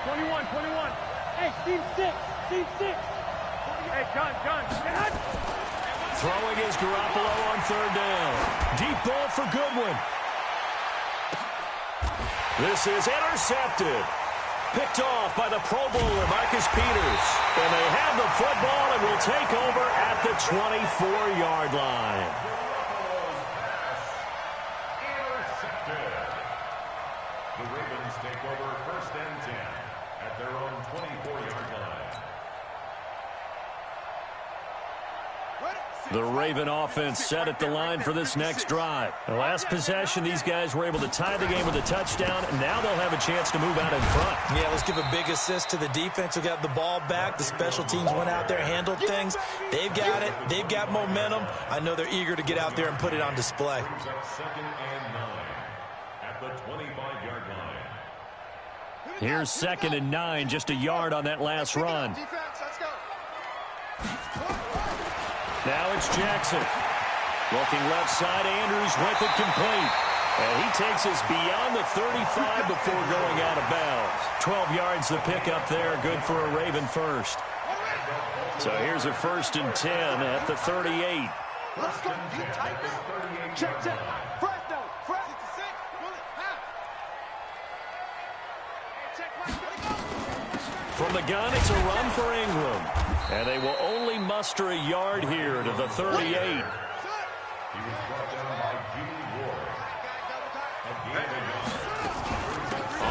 21. Hey, team 6. Hey, gun. Throwing is Garoppolo on third down. Deep ball for Goodwin. This is intercepted. Picked off by the Pro Bowler, Marcus Peters. And they have the football and will take over at the 24-yard line. The Ravens take over 1st and 10 at their own 24-yard line. The Raven offense set at the line for this next drive. The last possession, these guys were able to tie the game with a touchdown, and now they'll have a chance to move out in front. Yeah, let's give a big assist to the defense who got the ball back. The special teams went out there, handled things. They've got it. They've got momentum. I know they're eager to get out there and put it on display. 2nd and 9 at the 25-yard line. Here's 2nd and 9, just a yard on that last run. Now it's Jackson. Looking left side, Andrews with it complete. And he takes us beyond the 35 before going out of bounds. 12 yards to pick up there, good for a Raven first. So here's a 1st and 10 at the 38. Let's go. Check. From the gun, it's a run for Ingram. And they will only muster a yard here to the 38. He was brought down by Ward.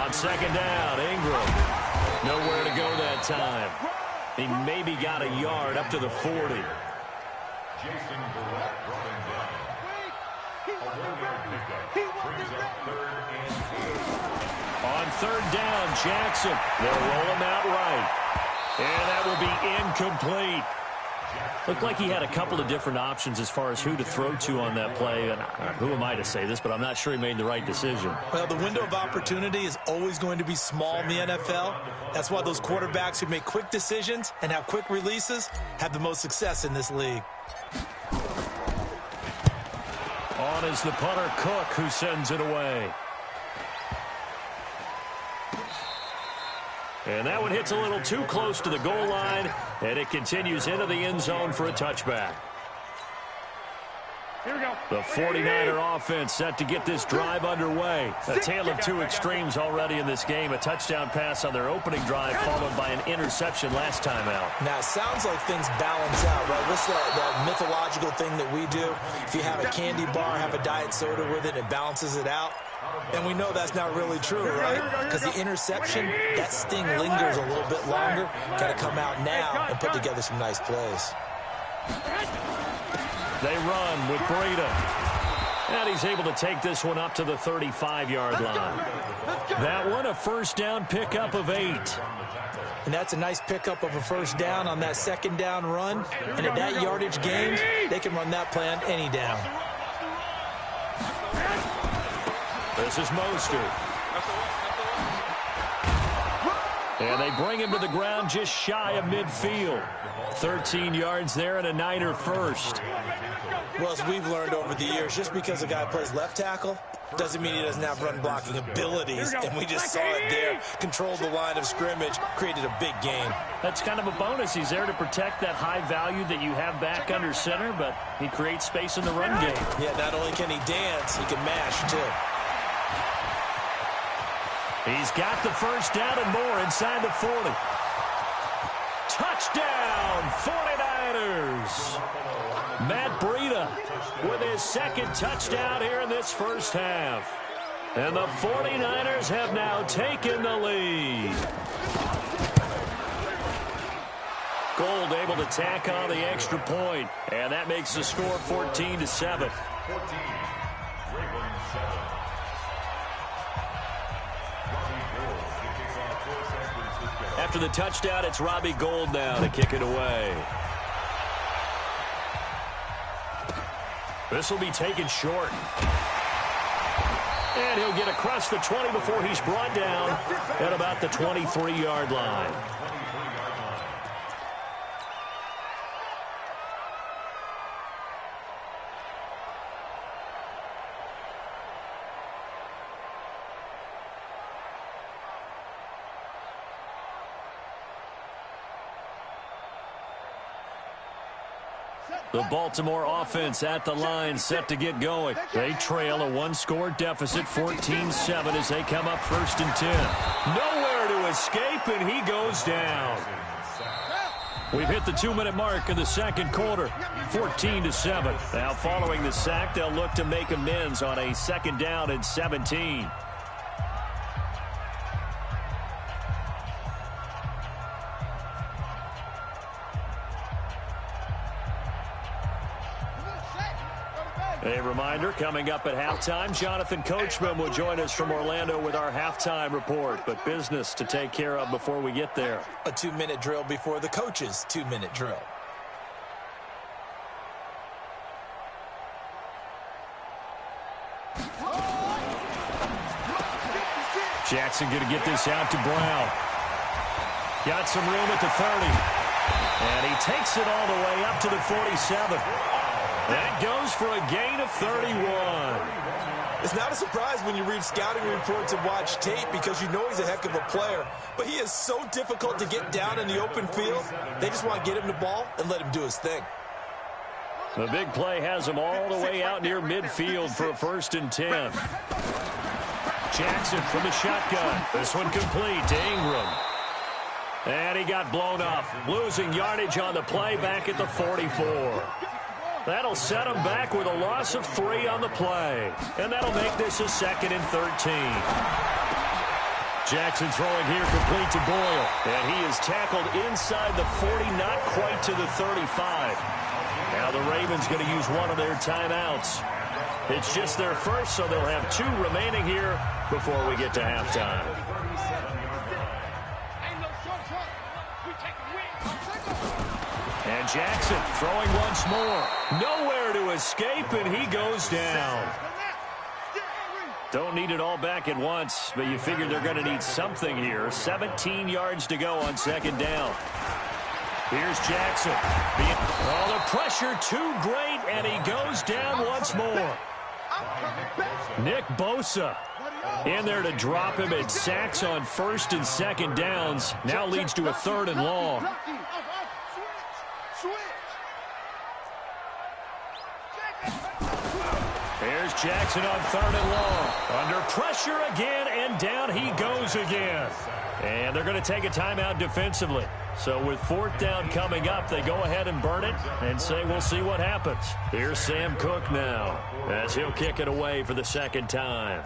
On 2nd down, Ingram. Nowhere to go that time. He maybe got a yard up to the 40. Jason Garrett brought him down. A 1-yard pickup brings up 3rd and 8. On 3rd down, Jackson. They'll roll him out right. And that will be incomplete. Looked like he had a couple of different options as far as who to throw to on that play. And who am I to say this, but I'm not sure he made the right decision. Well, the window of opportunity is always going to be small in the NFL. That's why those quarterbacks who make quick decisions and have quick releases have the most success in this league. On is the punter, Cook, who sends it away. And that one hits a little too close to the goal line, and it continues into the end zone for a touchback. Here we go. The 49er offense set to get this drive underway. A tale of two extremes already in this game. A touchdown pass on their opening drive, followed by an interception last time out. Now, it sounds like things balance out, right? What's that mythological thing that we do? If you have a candy bar, have a diet soda with it, it balances it out. And we know that's not really true, right? Because the interception, that sting lingers a little bit longer. Got to come out now and put together some nice plays. They run with Breida. And he's able to take this one up to the 35-yard line. That one, a 1st down pickup of 8. And that's a nice pickup of a 1st down on that 2nd down run. And at that yardage gain, they can run that play on any down. This is Mostert. And they bring him to the ground just shy of midfield. 13 yards there and a Niner first. Well, as we've learned over the years, just because a guy plays left tackle doesn't mean he doesn't have run blocking abilities. And we just saw it there. Controlled the line of scrimmage, created a big gain. That's kind of a bonus. He's there to protect that high value that you have back under center, but he creates space in the run game. Yeah, not only can he dance, he can mash, too. He's got the 1st down and more inside the 40. Touchdown, 49ers. Matt Breida with his 2nd touchdown here in this first half. And the 49ers have now taken the lead. Gold able to tack on the extra point, and that makes the score 14-7. After the touchdown, it's Robbie Gould now to kick it away. This will be taken short. And he'll get across the 20 before he's brought down at about the 23-yard line. The Baltimore offense at the line, set to get going. They trail a one-score deficit, 14-7, as they come up 1st and 10. Nowhere to escape, and he goes down. We've hit the 2-minute mark of the second quarter, 14-7. Now following the sack, they'll look to make amends on a 2nd down and 17. A reminder, coming up at halftime, Jonathan Coachman will join us from Orlando with our halftime report, but business to take care of before we get there. A 2-minute drill before the coach's 2-minute drill. Jackson going to get this out to Brown. Got some room at the 30. And he takes it all the way up to the 47. That goes for a gain of 31. It's not a surprise when you read scouting reports and watch tape because you know he's a heck of a player. But he is so difficult to get down in the open field. They just want to get him the ball and let him do his thing. The big play has him all the way out near midfield for a 1st and 10. Jackson from the shotgun. This one complete to Ingram. And he got blown up. Losing yardage on the play back at the 44. That'll set him back with a loss of 3 on the play. And that'll make this a 2nd and 13. Jackson throwing here complete to Boyle. And he is tackled inside the 40, not quite to the 35. Now the Ravens going to use one of their timeouts. It's just their first, so they'll have 2 remaining here before we get to halftime. And Jackson throwing once more. Nowhere to escape, and he goes down. Don't need it all back at once, but you figure they're going to need something here. 17 yards to go on 2nd down. Here's Jackson. The pressure too great, and he goes down once more. Nick Bosa in there to drop him, and sacks on 1st and 2nd downs. Now leads to a 3rd and long. Here's Jackson on 3rd and long. Under pressure again, and down he goes again. And they're going to take a timeout defensively. So with 4th down coming up, they go ahead and burn it and say we'll see what happens. Here's Sam Cook now as he'll kick it away for the 2nd time.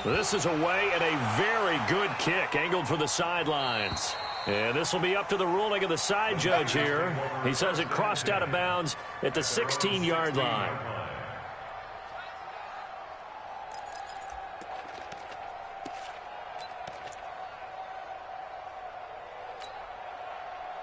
This is away, and a very good kick angled for the sidelines. And this will be up to the ruling of the side judge here. He says it crossed out of bounds at the 16-yard line.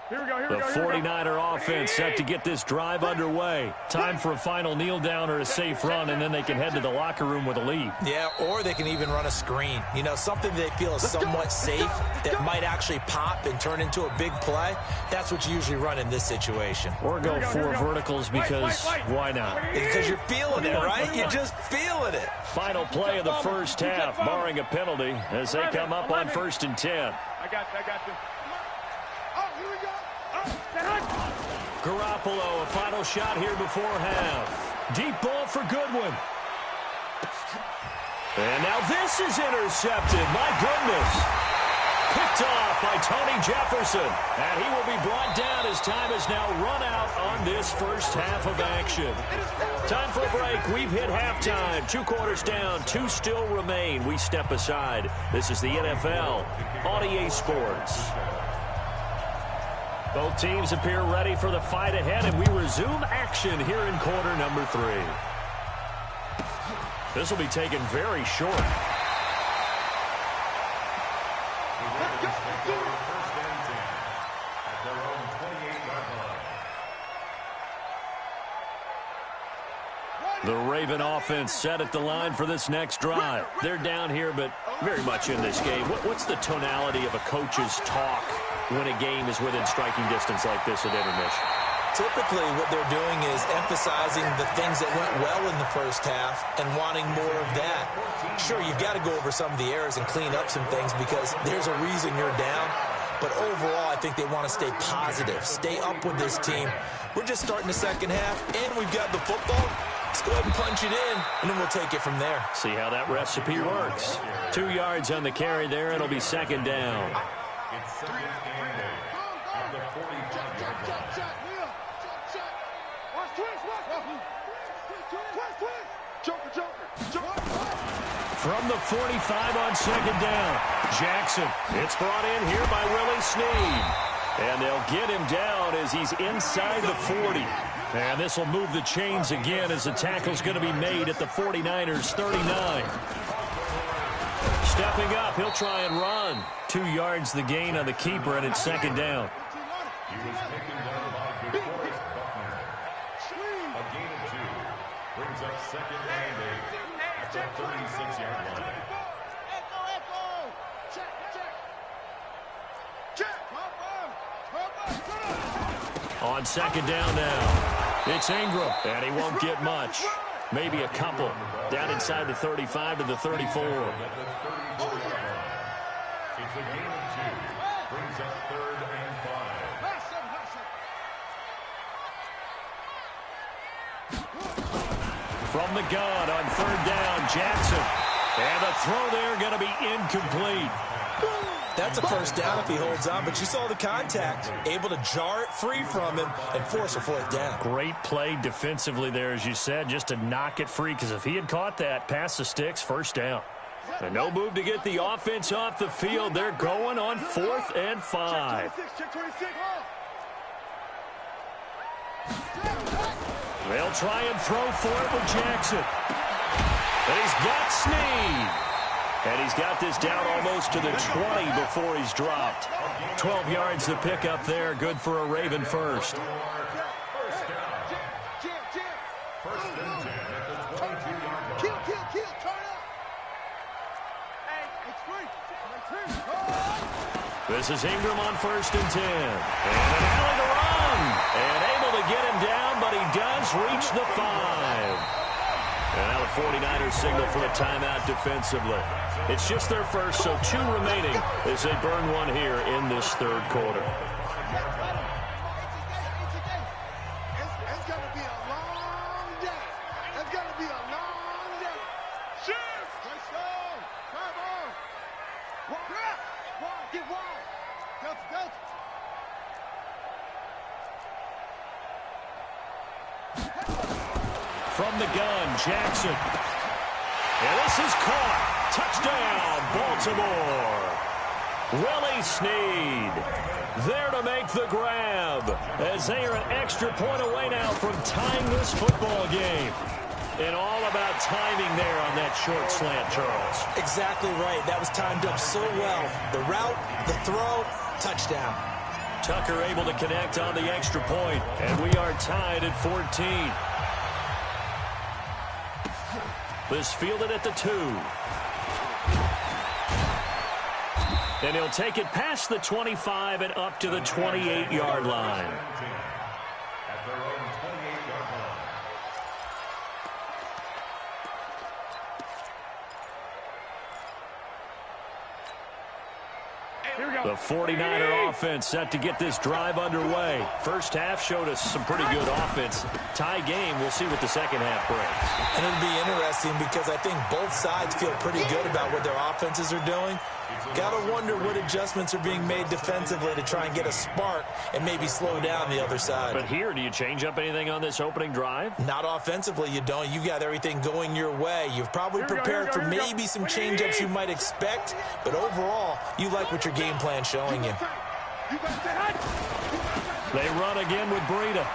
The 49er offense set to get this drive underway. Time for a final kneel down or a safe run, and then they can head to the locker room with a lead. Yeah, or they can even run a screen. You know, something they feel is somewhat safe that might actually pop and turn into a big play. That's what you usually run in this situation. Or go 4 verticals because why not? Because you're feeling it, right? You're just feeling it. Final play of the first half, barring a penalty, as they come up on 1st and 10. I got you. Garoppolo, a final shot here before half. Deep ball for Goodwin. And now this is intercepted. My goodness. Picked off by Tony Jefferson. And he will be brought down as time is now run out on this first half of action. Time for a break. We've hit halftime. 2 quarters down. 2 still remain. We step aside. This is the NFL on EA Sports. Both teams appear ready for the fight ahead, and we resume action here in quarter number 3. This will be taken very short. The Raven offense set at the line for this next drive. They're down here, but very much in this game. What's the tonality of a coach's talk when a game is within striking distance like this at intermission? Typically, what they're doing is emphasizing the things that went well in the first half and wanting more of that. Sure, you've got to go over some of the errors and clean up some things because there's a reason you're down. But overall, I think they want to stay positive, stay up with this team. We're just starting the second half, and we've got the football. Let's go ahead and punch it in, and then we'll take it from there. See how that recipe works. 2 yards on the carry there. It'll be second down. It's second and 8 at the 45-yard line. From the 45 on second down, Jackson. It's brought in here by Willie Snead. And they'll get him down as he's inside the 40. And this will move the chains again as the tackle's going to be made at the 49ers' 39. Stepping up, he'll try and run. 2 yards the gain on the keeper, and it's second down. He was taken down by DeForest Buckner. A gain of 2 brings up second and 8 at the 36-yard line. On second down now, it's Ingram, and he won't get much. Maybe a couple. Down inside the 35 to the 34. It's a gain of 2. Brings up third and 5. From the gun on third down, Jackson. And the throw there going to be incomplete. That's a first down if he holds on, but you saw the contact. Able to jar it free from him and force a fourth down. Great play defensively there, as you said, just to knock it free, because if he had caught that, past the sticks, first down. And no move to get the offense off the field. They're going on 4th and 5. They'll try and throw for it with Jackson. And he's got Snead. And he's got this down almost to the 20 before he's dropped. 12 yards to pick up there. Good for a Raven first. First and 10 at the 22-yard line. This is Ingram on first and 10. And an alley to run. And able to get him down, but he does reach the 5. And now the 49ers signal for a timeout defensively. It's just their first, so 2 remaining as they burn one here in this third quarter. It's going to be a long day. It's going to be a long day. Shoot! Let's go! Come on! Wide, get wide. Go. From the gun, Jackson. And this is caught. Touchdown, Baltimore. Willie Snead there to make the grab as they are an extra point away now from tying this football game. And all about timing there on that short slant, Charles. Exactly right. That was timed up so well. The route, the throw, touchdown. Tucker able to connect on the extra point, and we are tied at 14. This fielded at the 2. And he'll take it past the 25 and up to the 28-yard line. At their own 28-yard line. Here we go. The 49er offense set to get this drive underway. First half showed us some pretty good offense. Tie game, we'll see what the second half brings. And it'll be interesting because I think both sides feel pretty good about what their offenses are doing. Got to wonder what adjustments are being made defensively to try and get a spark and maybe slow down the other side. But here, do you change up anything on this opening drive? Not offensively, you don't. You got everything going your way. You've probably prepared for maybe some change-ups you might expect, but overall, you like what your game plan's showing you. They run again with Breida.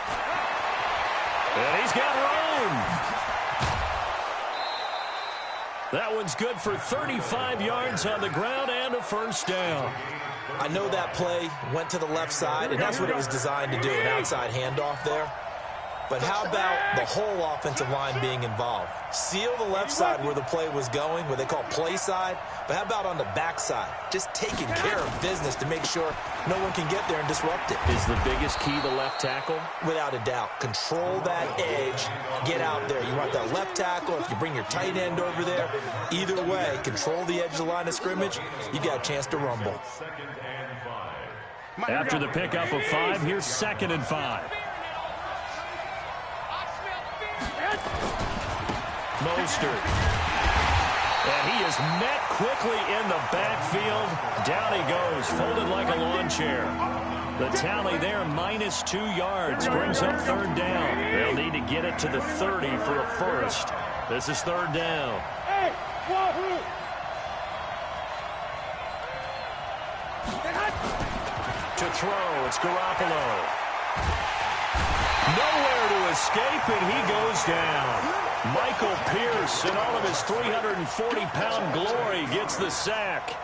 And he's got room. That one's good for 35 yards on the ground and a first down. I know that play went to the left side, and that's what it was designed to do, an outside handoff there. But how about the whole offensive line being involved? Seal the left side where the play was going, what they call play side. But how about on the back side? Just taking care of business to make sure no one can get there and disrupt it. Is the biggest key the left tackle? Without a doubt. Control that edge. Get out there. You want that left tackle. If you bring your tight end over there, either way, control the edge of the line of scrimmage, you got a chance to rumble. Second and 5. After the pickup of 5, here's 2nd and 5. Mostert. And he is met quickly in the backfield. Down he goes, folded like a lawn chair. The tally there, -2 yards, brings up 3rd down. They'll need to get it to the 30 for a first. This is 3rd down. To throw, it's Garoppolo. Nowhere to escape, and he goes down. Michael Pierce, in all of his 340-pound glory, gets the sack.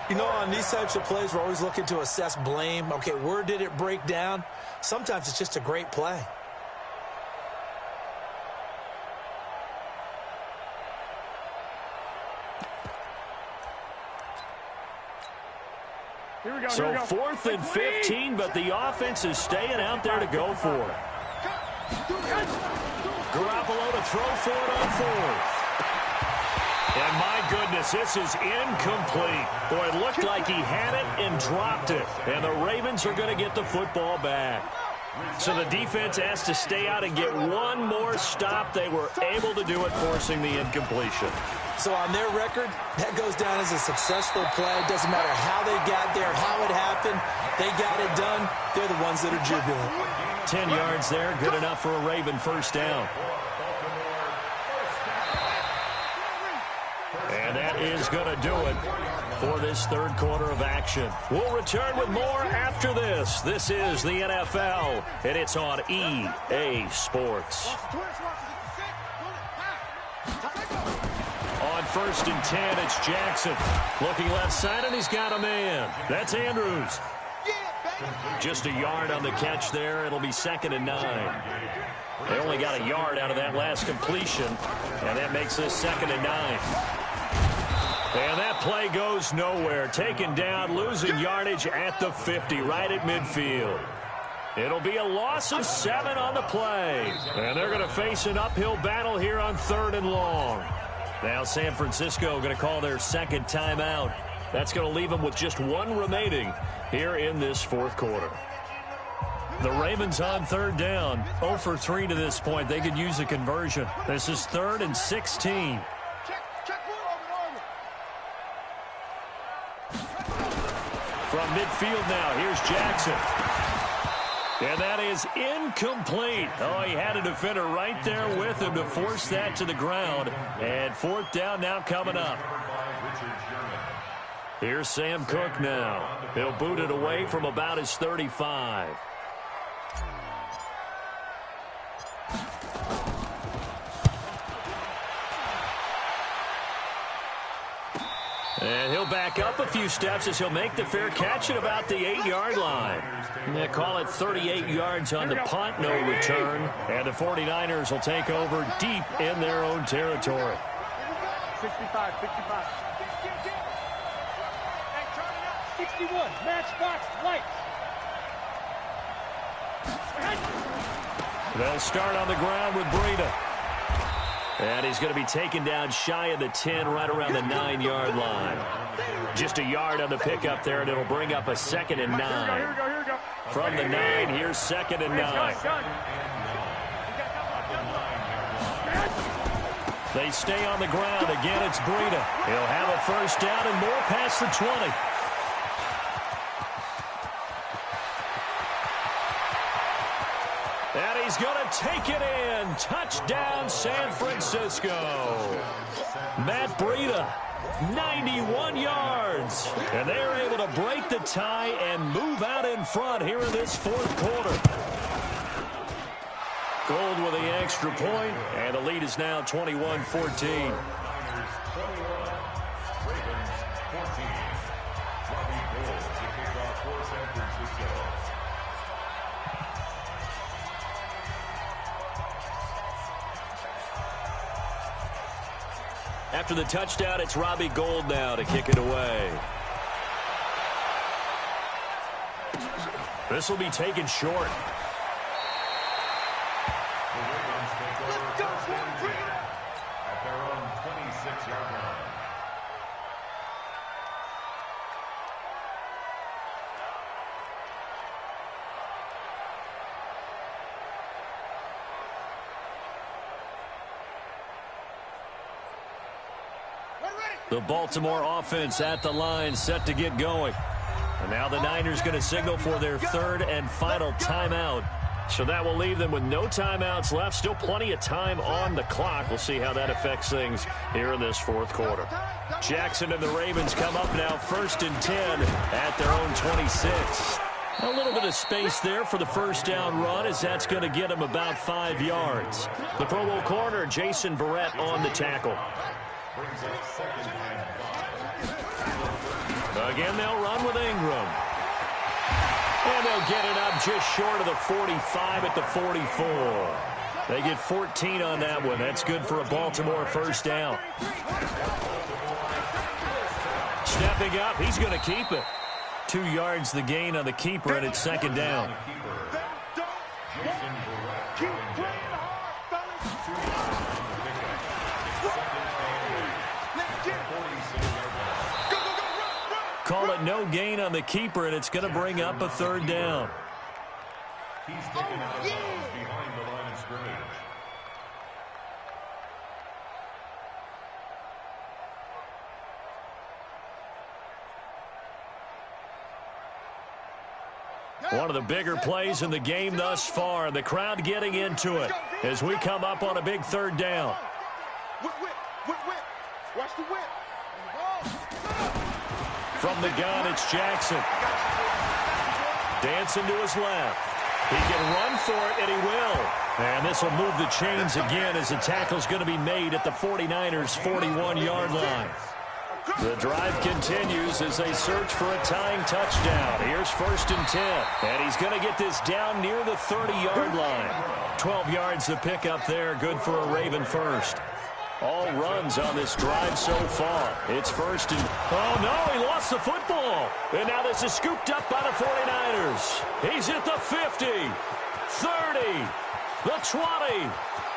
You know, on these types of plays, we're always looking to assess blame. Okay, where did it break down? Sometimes it's just a great play. So 4th and 15, but the offense is staying out there to go for it. Garoppolo to throw for it on 4th. And my goodness, this is incomplete. Boy, it looked like he had it and dropped it. And the Ravens are going to get the football back. So the defense has to stay out and get one more stop. They were able to do it, forcing the incompletion. So on their record, that goes down as a successful play. Doesn't matter how they got there, how it happened. They got it done. They're the ones that are jubilant. 10 yards there, good enough for a Raven first down. And that is going to do it for this 3rd quarter of action. We'll return with more after this. This is the NFL, and it's on EA Sports. On 1st and 10, it's Jackson. Looking left side, and he's got a man. That's Andrews. Just a yard on the catch there. It'll be 2nd and 9. They only got a yard out of that last completion, and that makes this 2nd and 9. And that play goes nowhere. Taken down, losing yardage at the 50, right at midfield. It'll be a loss of 7 on the play. And they're going to face an uphill battle here on 3rd and long. Now San Francisco going to call their 2nd timeout. That's going to leave them with just 1 remaining here in this 4th quarter. The Ravens on 3rd down. 0 for 3 to this point. They could use a conversion. This is 3rd and 16. From midfield now, here's Jackson. And that is incomplete. Oh, he had a defender right there with him to force that to the ground. And 4th down now coming up. Here's Sam Cook now. He'll boot it away from about his 35. And he'll back up a few steps as he'll make the fair catch at about the 8-yard line. They call it 38 yards on the punt, no return. And the 49ers will take over deep in their own territory. 65. 61, matchbox, lights. They'll start on the ground with Breida. And he's going to be taken down shy of the 10, right around the 9-yard line. Just a yard on the pickup there, and it'll bring up a 2nd and 9. From the 9, here's 2nd and 9. They stay on the ground. Again, it's Breida. He'll have a first down and more past the 20. And he's going to take it in. Touchdown, San Francisco. Matt Breida, 91 yards. And they're able to break the tie and move out in front here in this 4th quarter. Gold with the extra point, and the lead is now 21-14. After the touchdown, it's Robbie Gould now to kick it away. This will be taken short. At their own 26-yard line. The Baltimore offense at the line, set to get going. And now the Niners going to signal for their third and final timeout. So that will leave them with no timeouts left. Still plenty of time on the clock. We'll see how that affects things here in this fourth quarter. Jackson and the Ravens come up now 1st and 10 at their own 26. A little bit of space there for the first down run, as that's going to get him about 5 yards. The Pro Bowl corner, Jason Verrett, on the tackle. Again, they'll run with Ingram. And they'll get it up just short of the 45 at the 44. They get 14 on that one. That's good for a Baltimore first down. Stepping up, he's going to keep it. 2 yards the gain on the keeper, and it's second down. Call it no gain on the keeper, and it's going to bring up a third down. He's taken out of bounds behind the line of scrimmage. One of the bigger plays in the game thus far, and the crowd getting into it as we come up on a big third down. Watch the whip. From the gun, it's Jackson. Dancing to his left. He can run for it, and he will. And this will move the chains again as the tackle's going to be made at the 49ers' 41-yard line. The drive continues as they search for a tying touchdown. Here's 1st and 10. And he's going to get this down near the 30-yard line. 12 yards to pick up there. Good for a Raven first. All runs on this drive so far. It's 1st and... Oh, no, he lost the football. And now this is scooped up by the 49ers. He's at the 50, 30, the 20,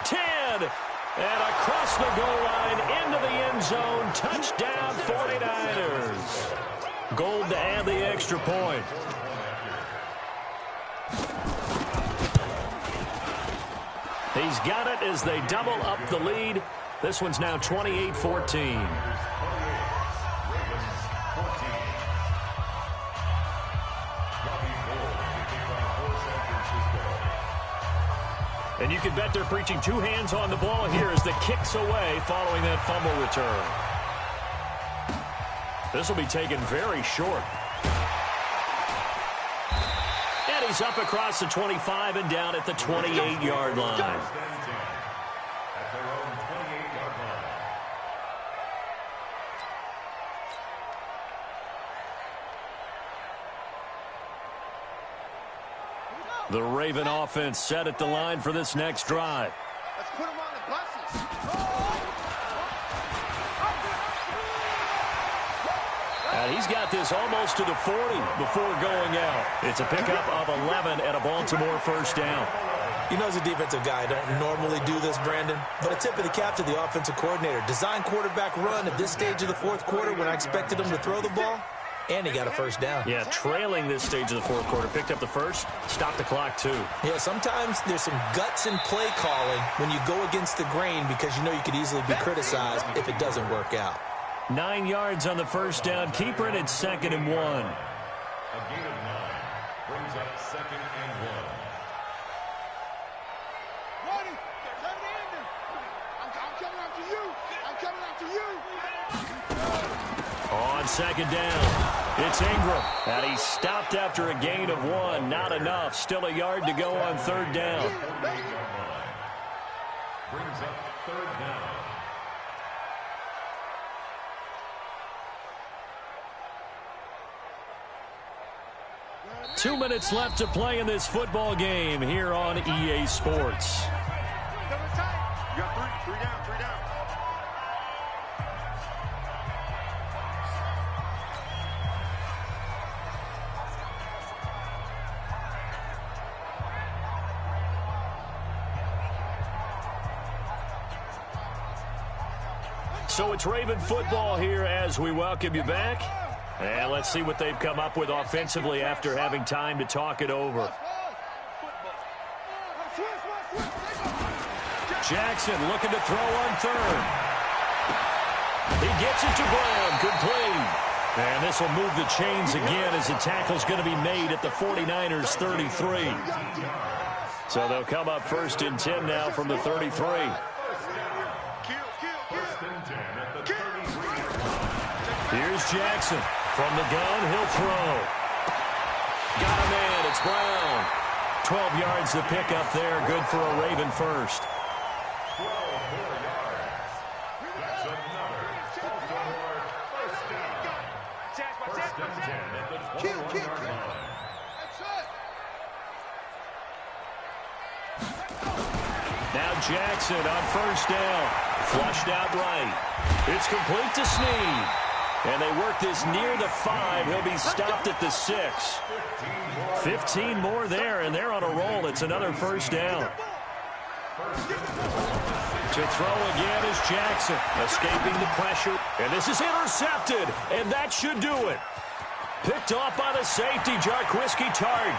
10, and across the goal line into the end zone. Touchdown, 49ers. Gold to add the extra point. He's got it as they double up the lead. This one's now 28-14. And you can bet they're preaching 2 hands on the ball here as the kick's away following that fumble return. This will be taken very short. And he's up across the 25 and down at the 28-yard line. The Raven offense set at the line for this next drive. Let's put him on the buses. And he's got this almost to the 40 before going out. It's a pickup of 11 and a Baltimore first down. You know, as a defensive guy, I don't normally do this, Brandon, but a tip of the cap to the offensive coordinator. Design quarterback run at this stage of the fourth quarter when I expected him to throw the ball. And he got a first down. Yeah, trailing this stage of the fourth quarter. Picked up the first, stopped the clock too. Yeah, sometimes there's some guts in play calling when you go against the grain because you know you could easily be criticized if it doesn't work out. 9 yards on the first down. Keeper it at 2nd and 1. A gain of 9 brings up 2nd and 1. Marty, turn it in. I'm coming after you. I'm coming after you. On 2nd down, it's Ingram. And he stopped after a gain of 1. Not enough. Still a yard to go on 3rd down. Brings up 3rd down. 2 minutes left to play in this football game here on EA Sports. You got 3 down. So it's Raven football here as we welcome you back. And let's see what they've come up with offensively after having time to talk it over. Jackson looking to throw on 3rd. He gets it to Brown. Complete. And this will move the chains again as the tackle's going to be made at the 49ers 33. So they'll come up 1st and 10 now from the 33. Here's Jackson. From the gun, he'll throw. Got a man. It's Brown. 12 yards the pick up there. Good for a Raven first. 12 more yards. That's another Baltimore first down. First and 10 at the 21-yard line. Now Jackson on 1st down. Flushed out right. It's complete to Snead. And they work this near the 5. He'll be stopped at the 6. 15 more there, and they're on a roll. It's another 1st down. To throw again is Jackson, escaping the pressure. And this is intercepted, and that should do it. Picked off by the safety, Jarquiski Tart.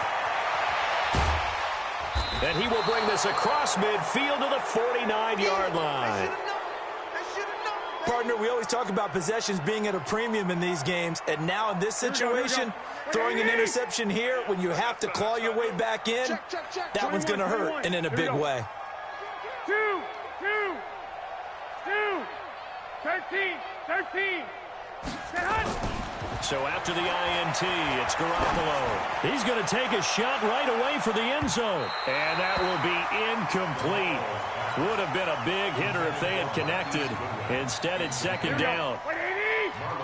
And he will bring this across midfield to the 49-yard line. Partner, we always talk about possessions being at a premium in these games, and now in this situation, throwing an interception here when you have to claw your way back in, that one's going to hurt, and in a big way. 13. So after the INT, it's Garoppolo. He's going to take a shot right away for the end zone. And that will be incomplete. Would have been a big hitter if they had connected. Instead, it's 2nd down.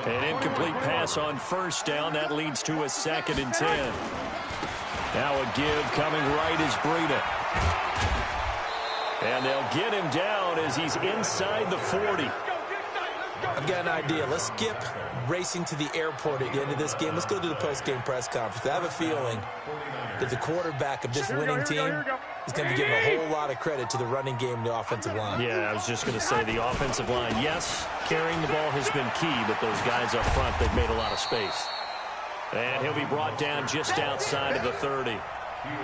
An incomplete pass on 1st down. That leads to a 2nd and 10. Now a give coming right is Breida. And they'll get him down as he's inside the 40. I've got an idea. Let's skip racing to the airport at the end of this game. Let's go to the post-game press conference. I have a feeling that the quarterback of this winning team is going to be giving a whole lot of credit to the running game and the offensive line. Yeah, I was just going to say the offensive line. Yes, carrying the ball has been key, but those guys up front, they've made a lot of space. And he'll be brought down just outside of the 30.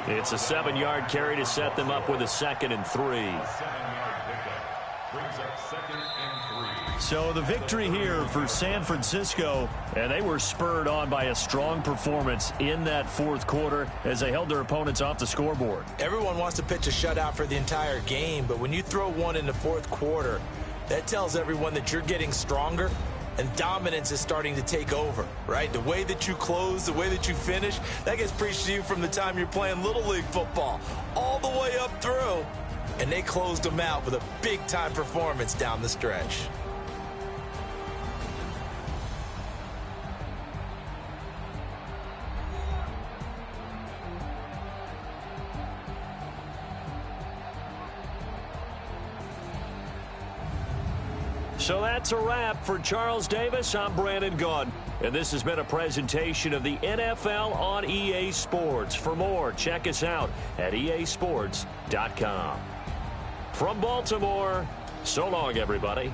It's a 7-yard carry to set them up with a 2nd and 3. 7-yard pickup brings up 2nd and 3. So the victory here for San Francisco, and they were spurred on by a strong performance in that 4th quarter as they held their opponents off the scoreboard. Everyone wants to pitch a shutout for the entire game, but when you throw one in the 4th quarter, that tells everyone that you're getting stronger and dominance is starting to take over, right? The way that you close, the way that you finish, that gets preached to you from the time you're playing Little League football all the way up through. And they closed them out with a big-time performance down the stretch. So that's a wrap for Charles Davis. I'm Brandon Gunn, and this has been a presentation of the NFL on EA Sports. For more, check us out at easports.com. From Baltimore, so long, everybody.